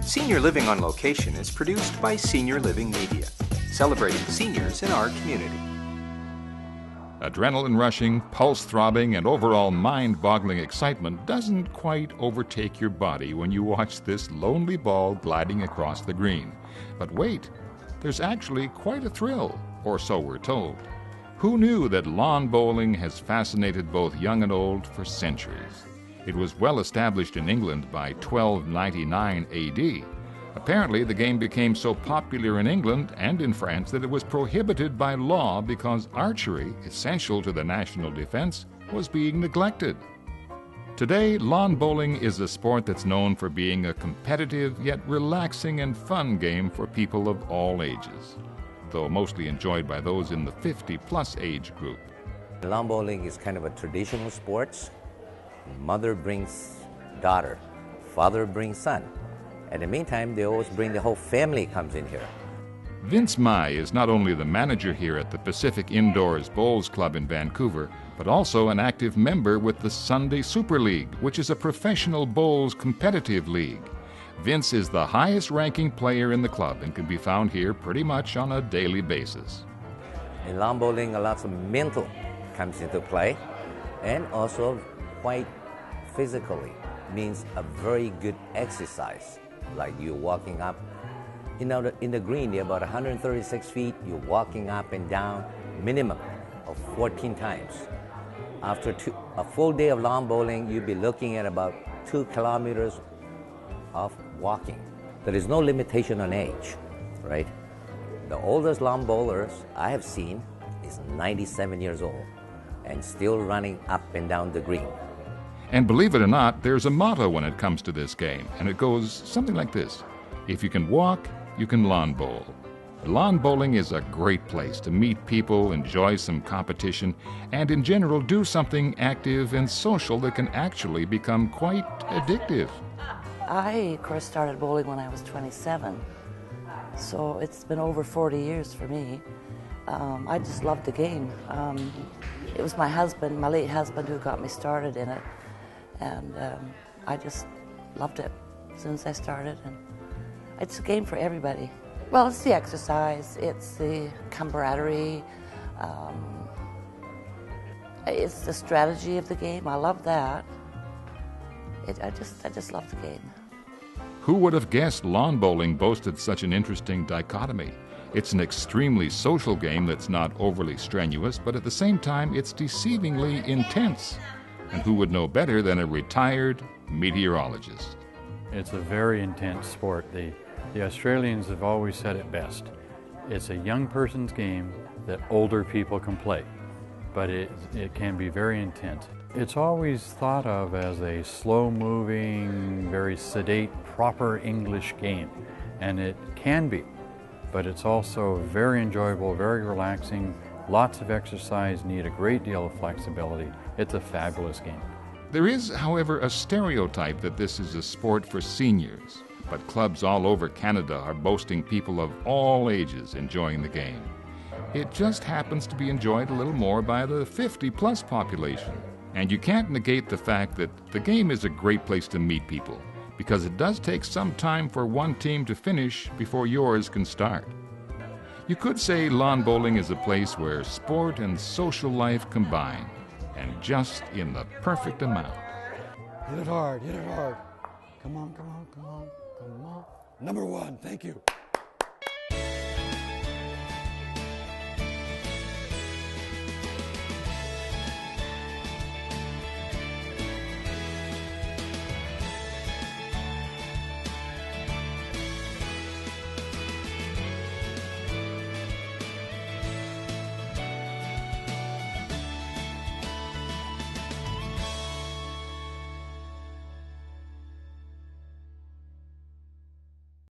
Senior Living on Location is produced by Senior Living Media, celebrating seniors in our community. Adrenaline rushing, pulse throbbing, and overall mind-boggling excitement doesn't quite overtake your body when you watch this lonely ball gliding across the green. But wait, there's actually quite a thrill, or so we're told. Who knew that lawn bowling has fascinated both young and old for centuries? It was well established in England by 1299 AD. Apparently, the game became so popular in England and in France that it was prohibited by law because archery, essential to the national defense, was being neglected. Today, lawn bowling is a sport that's known for being a competitive yet relaxing and fun game for people of all ages, though mostly enjoyed by those in the 50-plus age group. Lawn bowling is kind of a traditional sport. Mother brings daughter, father brings son. At the meantime, they always bring the whole family comes in here. Vince Mai is not only the manager here at the Pacific Indoors Bowls Club in Vancouver, but also an active member with the Sunday Super League, which is a professional bowls competitive league. Vince is the highest-ranking player in the club and can be found here pretty much on a daily basis. In lawn bowling, a lot of mental comes into play, and also quite physically, means a very good exercise. Like you're walking up, in the green, you're about 136 feet, you're walking up and down, minimum of 14 times. After a full day of lawn bowling, you'll be looking at about 2 kilometers of walking. There is no limitation on age, right? The oldest lawn bowlers I have seen is 97 years old and still running up and down the green. And believe it or not, there's a motto when it comes to this game, and it goes something like this: if you can walk, you can lawn bowl. Lawn bowling is a great place to meet people, enjoy some competition, and in general do something active and social that can actually become quite addictive. I, of course, started bowling when I was 27, so it's been over 40 years for me. I just loved the game. It was my husband, my late husband, who got me started in it. And I just loved it as soon as I started. And it's a game for everybody. Well, it's the exercise, it's the camaraderie, it's the strategy of the game. I love that. I just love the game. Who would have guessed lawn bowling boasted such an interesting dichotomy? It's an extremely social game that's not overly strenuous, but at the same time, it's deceivingly intense. And who would know better than a retired meteorologist? It's a very intense sport. The Australians have always said it best. It's a young person's game that older people can play, but it can be very intense. It's always thought of as a slow-moving, very sedate, proper English game, and it can be, but it's also very enjoyable, very relaxing, lots of exercise, need a great deal of flexibility. It's a fabulous game. There is, however, a stereotype that this is a sport for seniors, but clubs all over Canada are boasting people of all ages enjoying the game. It just happens to be enjoyed a little more by the 50-plus population. And you can't negate the fact that the game is a great place to meet people, because it does take some time for one team to finish before yours can start. You could say lawn bowling is a place where sport and social life combine, and just in the perfect amount. Hit it hard, hit it hard. Come on, come on, come on, come on. Number 1, thank you.